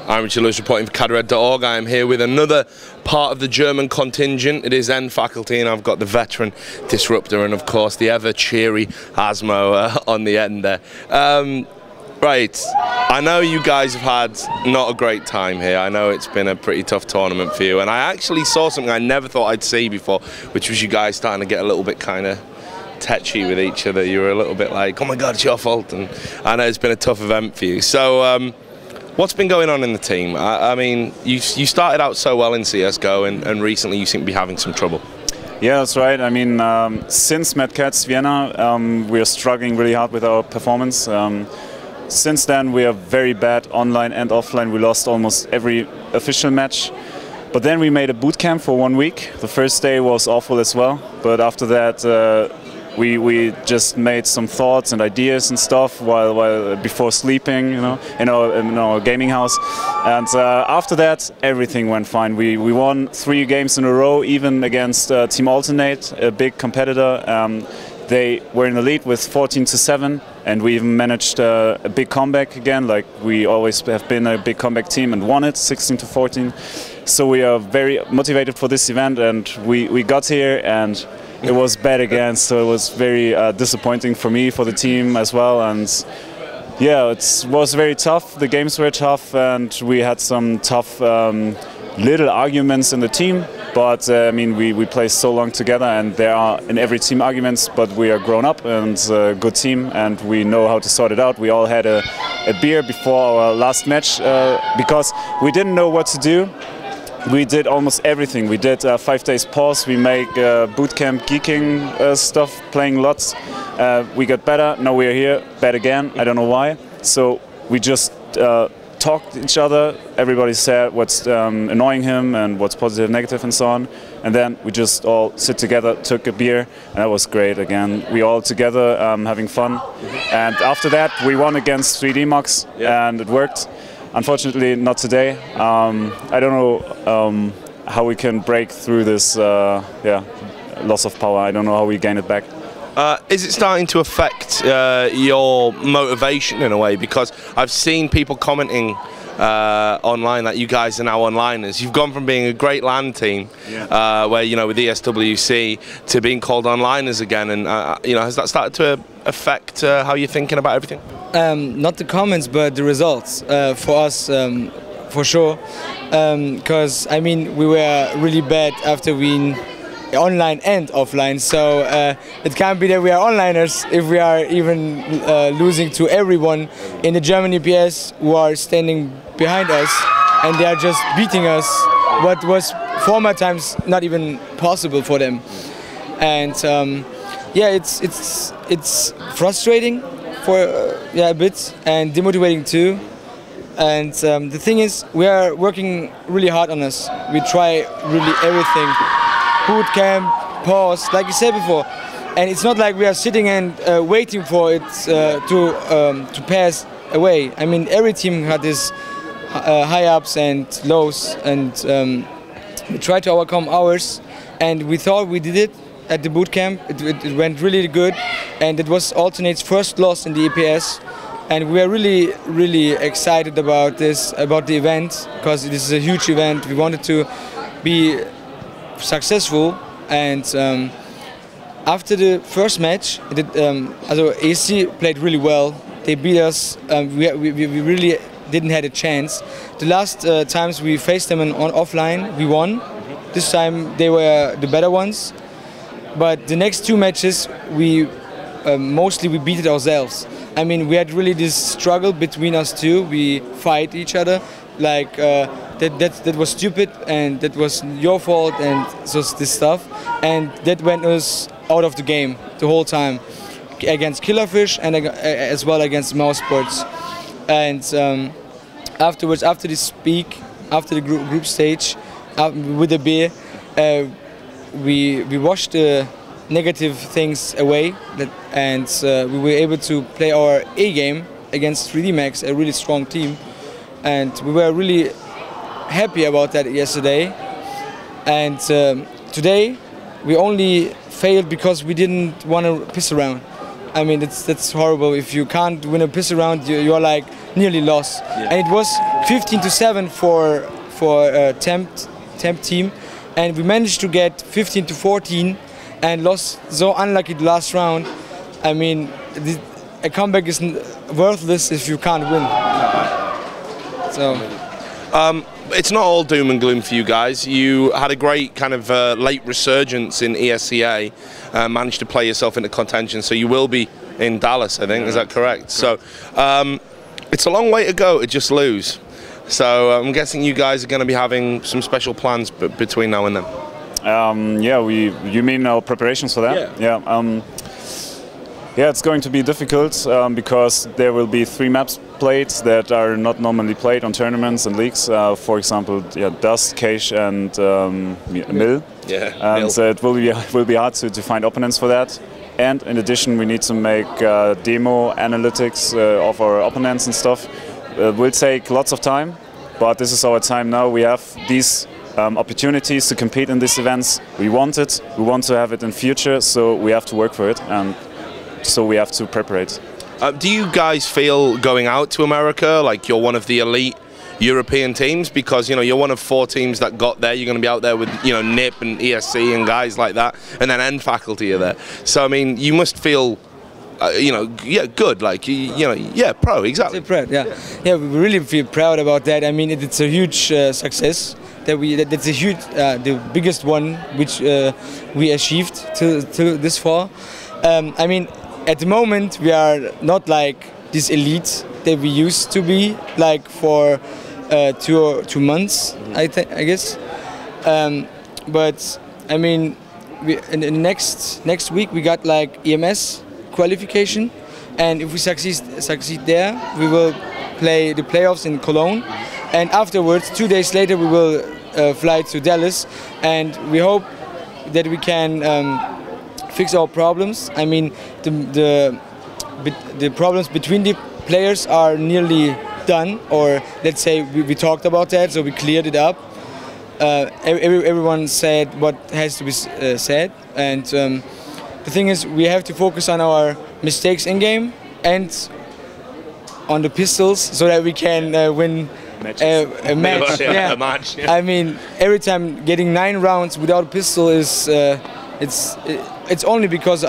I'm Richard Lewis reporting for Cadred.org. I am here with another part of the German contingent. It is N faculty, and I've got the veteran Disruptor and of course the ever cheery Asmo on the end there. Right, I know you guys have had not a great time here. I know it's been a pretty tough tournament for you, and I actually saw something I never thought I'd see before, which was you guys starting to get a little bit kind of tetchy with each other. You were a little bit like, oh my god, it's your fault, and I know it's been a tough event for you. So what's been going on in the team? I mean, you started out so well in CSGO, and recently you seem to be having some trouble. Yeah, that's right. I mean, since Mad Catz Vienna, we are struggling really hard with our performance. Since then, we are very bad online and offline. We lost almost every official match. But then we made a boot camp for 1 week. The first day was awful as well. But after that, we just made some thoughts and ideas and stuff while before sleeping, you know, in our gaming house. And after that, everything went fine. We won 3 games in a row, even against Team Alternate, a big competitor. They were in the lead with 14-7, and we even managed a big comeback again. Like we always have been a big comeback team, and won it 16-14. So we are very motivated for this event, and we got here and it was bad again. So it was very disappointing for me, for the team as well. And yeah, it was very tough. The games were tough, and we had some tough little arguments in the team. But I mean, we play so long together, and there are in every team arguments, but we are grown up and a good team, and we know how to sort it out. We all had a beer before our last match because we didn't know what to do. We did almost everything. We did 5 days pause, we make bootcamp geeking stuff, playing lots. We got better, now we are here, bad again, I don't know why. So we just talked to each other, everybody said what's annoying him and what's positive, negative and so on. And then we just all sit together, took a beer, and that was great again. We all together having fun. And after that we won against 3D Mox, and it worked. Unfortunately not today. I don't know how we can break through this loss of power. I don't know how we gain it back. Is it starting to affect your motivation in a way? Because I've seen people commenting online that you guys are now onliners. You've gone from being a great LAN team, where you know with ESWC, to being called onliners again. And you know, has that started to affect how you're thinking about everything? Not the comments, but the results for us, for sure. Because I mean, we were really bad after we. Online and offline, so it can't be that we are onliners if we are even losing to everyone in the German EPS who are standing behind us, and they are just beating us, what was former times not even possible for them. And yeah, it's frustrating for a bit, and demotivating too. And the thing is, we are working really hard on us. We try really everything. Boot camp, pause, like you said before, and it's not like we are sitting and waiting for it to pass away. I mean, every team had this high ups and lows, and we tried to overcome ours, and we thought we did it at the boot camp. It went really good, and it was Alternate's first loss in the EPS, and we are really excited about this, about the event, because this is a huge event. We wanted to be successful, and after the first match, AC played really well. They beat us. We really didn't have a chance. The last times we faced them on offline, we won. This time they were the better ones. But the next 2 matches, we mostly beat it ourselves. I mean, we had really this struggle between us two. We fight each other. Like that was stupid, and that was your fault, and so this stuff, and that went us out of the game the whole time against Killerfish and as well against Mousesports. And afterwards, after this speak, after the group stage, with the beer, we washed the negative things away, and we were able to play our A game against 3D Max, a really strong team. And we were really happy about that yesterday. And today we only failed because we didn't want to piss around. I mean, that's horrible. If you can't win a piss around, you're like nearly lost. Yeah. And it was 15-7 for temp team, and we managed to get 15-14 and lost so unlucky the last round. I mean, a comeback is worthless if you can't win. So. It's not all doom and gloom for you guys. You had a great kind of late resurgence in ESCA, managed to play yourself into contention, so you will be in Dallas, I think, is that correct? So it's a long way to go to just lose. So I'm guessing you guys are going to be having some special plans between now and then. Yeah, you mean our preparations for that? Yeah. Yeah, it's going to be difficult because there will be 3 maps played that are not normally played on tournaments and leagues. For example, Dust, Cache, and Mill. Yeah. And so it will be hard to find opponents for that. And in addition, we need to make demo analytics of our opponents and stuff. It will take lots of time, but this is our time now. We have these opportunities to compete in these events. We want it. We want to have it in future, so we have to work for it. And so we have to prepare it. Do you guys feel going out to America like you're one of the elite European teams? Because, you know, you're one of 4 teams that got there. You're going to be out there with, you know, NIP and ESC and guys like that, and then N faculty are there. So, I mean, you must feel, you know, yeah, good, like, you know, yeah, pro, exactly. Proud, yeah. Yeah, we really feel proud about that. I mean, it's a huge success. That's a huge, the biggest one which we achieved to this far. I mean, at the moment we are not like this elite that we used to be, like for 2 months, I guess. But I mean, in the next week we got like EMS qualification, and if we succeed there, we will play the playoffs in Cologne, and afterwards 2 days later we will fly to Dallas, and we hope that we can fix our problems. I mean, the problems between the players are nearly done, or let's say we talked about that, so we cleared it up. Everyone said what has to be said, and the thing is, we have to focus on our mistakes in game and on the pistols, so that we can win a match. Yeah. A match. Yeah. I mean, every time getting 9 rounds without a pistol is it's only because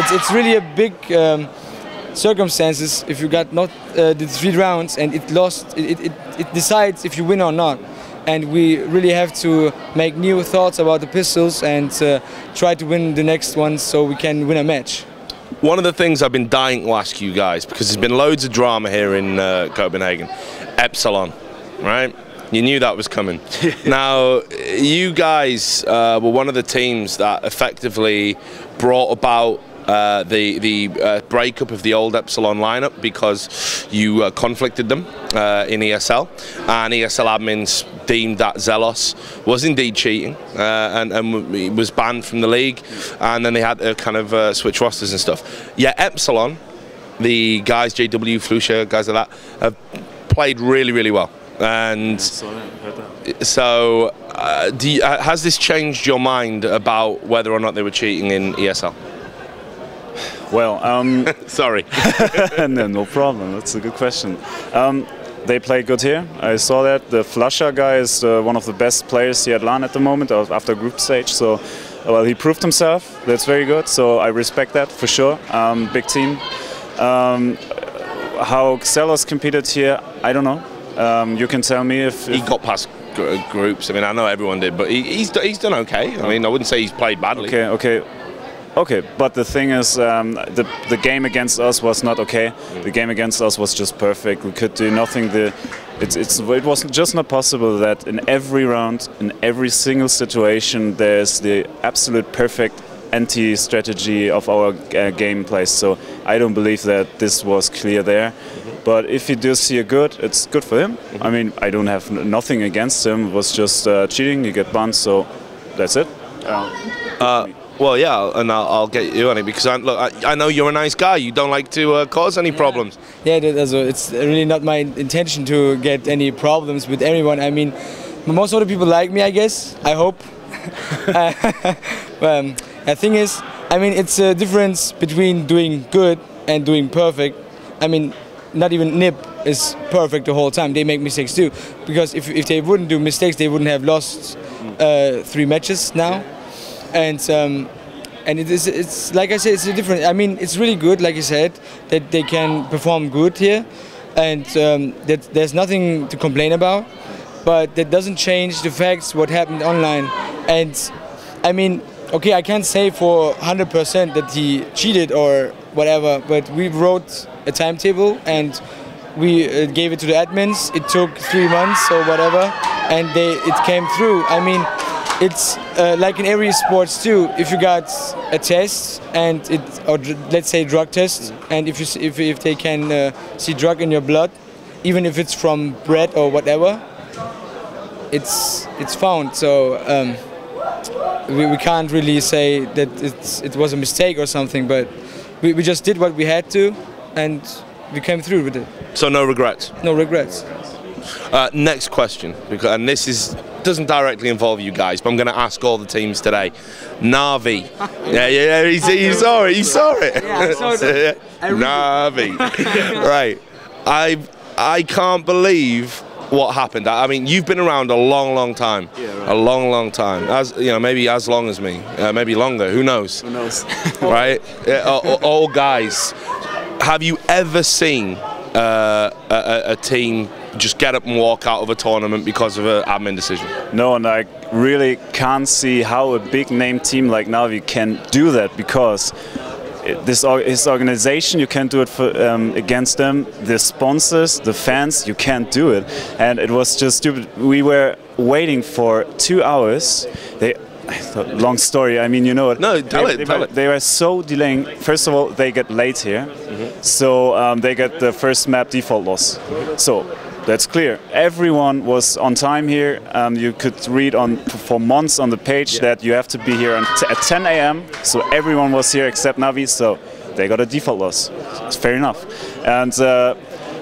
it's really a big circumstances. If you got not the 3 rounds and it decides if you win or not. And we really have to make new thoughts about the pistols and try to win the next one so we can win a match. One of the things I've been dying to ask you guys, because there's been loads of drama here in Copenhagen, Epsilon, right? You knew that was coming. Now, you guys were one of the teams that effectively brought about the breakup of the old Epsilon lineup because you conflicted them in ESL, and ESL admins deemed that Zelos was indeed cheating and was banned from the league, and then they had to kind of switch rosters and stuff. Yeah, Epsilon, the guys, JW, Flusha, guys like that, have played really, really well. And so has this changed your mind about whether or not they were cheating in ESL? Well, sorry. No problem. That's a good question. They play good here. I saw that. The Flusha guy is one of the best players here at LAN at the moment after group stage. So, well, he proved himself. That's very good. So I respect that for sure. Big team. How Xelos competed here, I don't know. You can tell me if he got past groups. I mean, I know everyone did, but he's done okay. I mean, I wouldn't say he's played badly. Okay, but the thing is, the game against us was not okay. The game against us was just perfect. We could do nothing. It was just not possible that in every round, in every single situation, there's the absolute perfect anti-strategy of our gameplay. So I don't believe that this was clear there. But if you do see a good, it's good for him. I mean, I don't have nothing against him. It was just cheating. You get banned, so that's it. Well, yeah, and I'll get you on it because I know you're a nice guy. You don't like to cause any problems. Yeah, it's really not my intention to get any problems with anyone. I mean, most of the people like me, I guess. I hope. The thing is, I mean, it's a difference between doing good and doing perfect. I mean, not even NIP is perfect the whole time. They make mistakes too, because if they wouldn't do mistakes, they wouldn't have lost 3 matches now. And it's like I said, it's a different. I mean, it's really good, like you said, that they can perform good here, and that there's nothing to complain about. But that doesn't change the facts what happened online. And I mean, okay, I can't say for 100% that he cheated or whatever, but we wrote a timetable and we gave it to the admins. It took 3 months or whatever, and it came through. I mean, it's like in every sports too. If you got a test and or let's say drug test, and if they can see drug in your blood, even if it's from bread or whatever, it's found. So we can't really say that it was a mistake or something, but we just did what we had to, and we came through with it. So no regrets? No regrets. Next question, and this doesn't directly involve you guys, but I'm going to ask all the teams today. Navi. yeah, he saw it. He saw it. Yeah, I saw it. Navi. Right. I can't believe what happened. I mean, you've been around a long time. Yeah, right. A long time. As you know, maybe as long as me, maybe longer. Who knows? Who knows? Right? All guys. Have you ever seen a team just get up and walk out of a tournament because of an admin decision? No, and I really can't see how a big name team like Navi can do that, because his organization, you can't do it for, against them. The sponsors, the fans, you can't do it. And it was just stupid. We were waiting for 2 hours. Long story, I mean, you know it. No, tell it. They were so delaying. First of all, they get late here. So they get the first map default loss. So that's clear. Everyone was on time here. You could read for months on the page that you have to be here at 10 a.m. So everyone was here except Navi, so they got a default loss. It's fair enough. And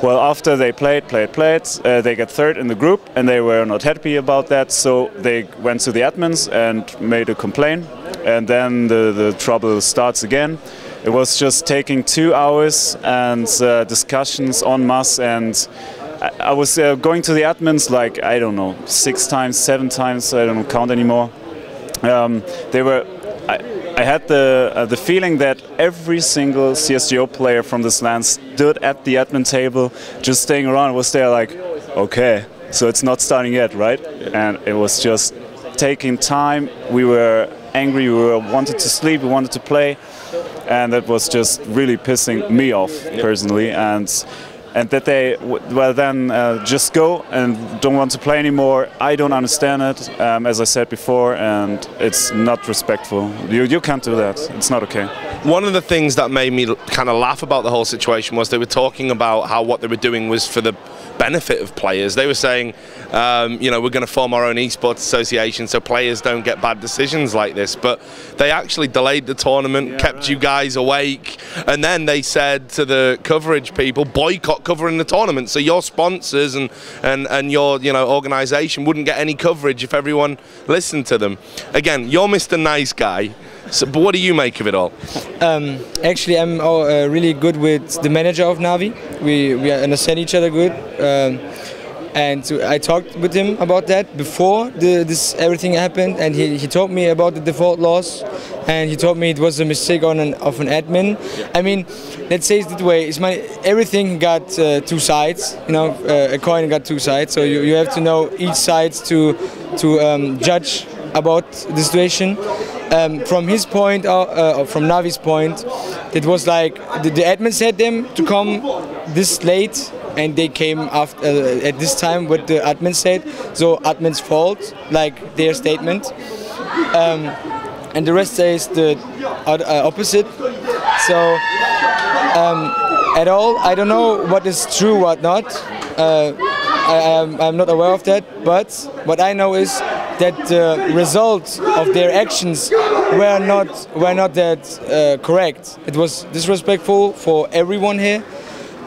well, after they played, they get third in the group, and they were not happy about that. So they went to the admins and made a complaint, and then the trouble starts again. It was just taking 2 hours and discussions en masse, and I was going to the admins like, I don't know, 6 times, 7 times, I don't count anymore. I had the feeling that every single CSGO player from this LAN stood at the admin table, just staying around, was there like, okay, so it's not starting yet, right? And it was just taking time. We were angry, we wanted to sleep, we wanted to play, and that was just really pissing me off personally. And that they, well then, just go and don't want to play anymore. I don't understand it, as I said before, and it's not respectful. You can't do that. It's not okay. One of the things that made me kind of laugh about the whole situation was they were talking about how what they were doing was for the benefit of players. They were saying, you know, we're going to form our own esports association so players don't get bad decisions like this. But they actually delayed the tournament, kept you guys awake, and then they said to the coverage people, boycott covering the tournament. So your sponsors and your organisation wouldn't get any coverage if everyone listened to them. Again, you're Mr. Nice Guy. So, but what do you make of it all? Actually, I'm really good with the manager of Navi. We understand each other good, and I talked with him about that before this everything happened, and he told me about the default loss, and he told me it was a mistake of an admin. I mean, let's say it that way. Everything got 2 sides. You know, a coin got 2 sides, so you have to know each side to judge about the situation. From his point, from Navi's point, it was like the admin said them to come this late, and they came after at this time what the admin said. So admin's fault, like their statement, and the rest says the opposite. So at all, I don't know what is true, what not. I'm not aware of that, but what I know is that the results of their actions were not that correct. It was disrespectful for everyone here,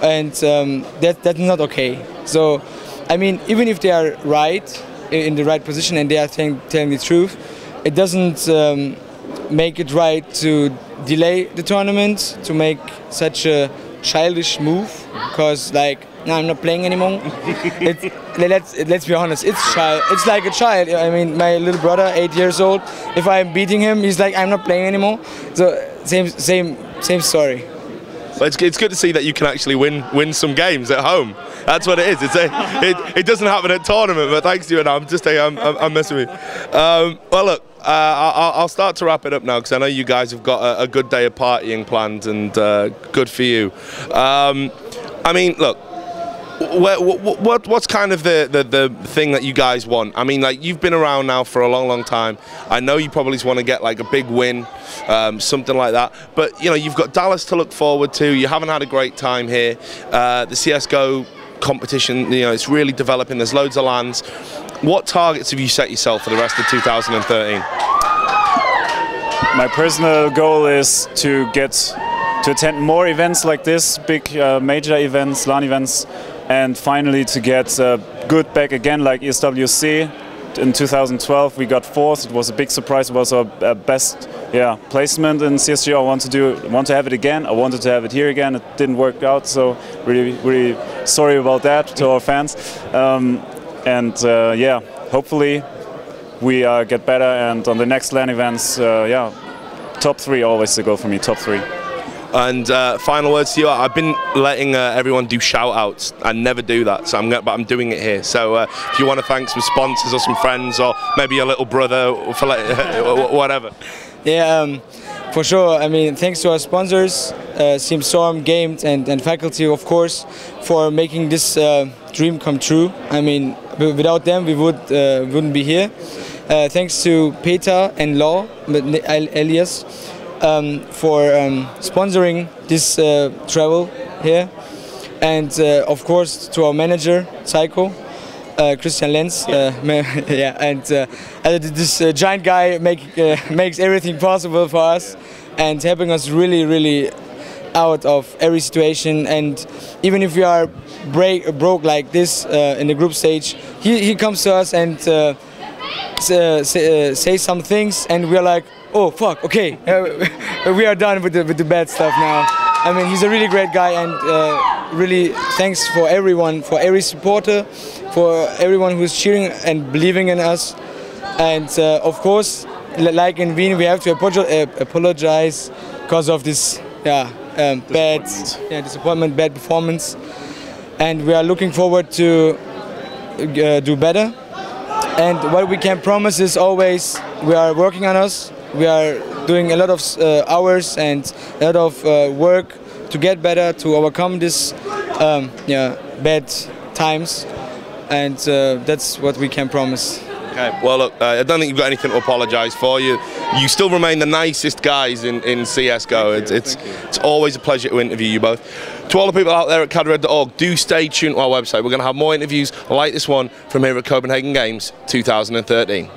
and that's not okay. So, I mean, even if they are right, in the right position, and they are telling the truth, it doesn't make it right to delay the tournament, to make such a childish move, because like no, I'm not playing anymore. Let's be honest, it's like a child. I mean, my little brother, 8 years old, if I'm beating him, he's like, I'm not playing anymore. So same story. But it's good to see that you can actually win some games at home. That's what it is. It doesn't happen at tournament, but thanks to you, and I'm messing with you. Well, look, I'll start to wrap it up now because I know you guys have got a good day of partying planned, and good for you. I mean, look. What's kind of the thing that you guys want? I mean, like, you've been around now for a long time. I know you probably just want to get like a big win, something like that. But you know, you've got Dallas to look forward to. You haven't had a great time here. The CS:GO competition, you know, it's really developing. There's loads of lands. What targets have you set yourself for the rest of 2013? My personal goal is to attend more events like this, big major events, LAN events, and finally to get good back again like ESWC. In 2012 we got 4th. It was a big surprise. It was our best placement in CSGO. I want to have it again. I wanted to have it here again. It didn't work out, so really sorry about that to our fans. Yeah, hopefully we get better, and on the next LAN events, top 3 always the goal for me, top 3. And final words to you. I've been letting everyone do shout-outs. I never do that, so but I'm doing it here. So if you want to thank some sponsors or some friends, or maybe your little brother, for whatever. Yeah, for sure. I mean, thanks to our sponsors, Team Storm, Games, and faculty, of course, for making this dream come true. I mean, without them, we wouldn't be here. Thanks to Peter and Law, Elias, for sponsoring this travel here, and of course to our manager Psycho, Christian Lenz, this giant guy makes everything possible for us and helping us really out of every situation. And even if we are broke like this in the group stage, he comes to us and say some things, and we are like, oh fuck, okay, we are done with the bad stuff now. I mean, he's a really great guy, and really thanks for everyone, for every supporter, for everyone who's cheering and believing in us. And of course, like in Wien, we have to apologize because of this bad disappointment, bad performance. And we are looking forward to do better. And what we can promise is always we are working on us. We are doing a lot of hours and a lot of work to get better, to overcome this bad times, and that's what we can promise. Okay. Well, look, I don't think you've got anything to apologise for. You still remain the nicest guys in CS:GO. It's always a pleasure to interview you both. To all the people out there at cadred.org, do stay tuned to our website. We're going to have more interviews like this one from here at Copenhagen Games 2013.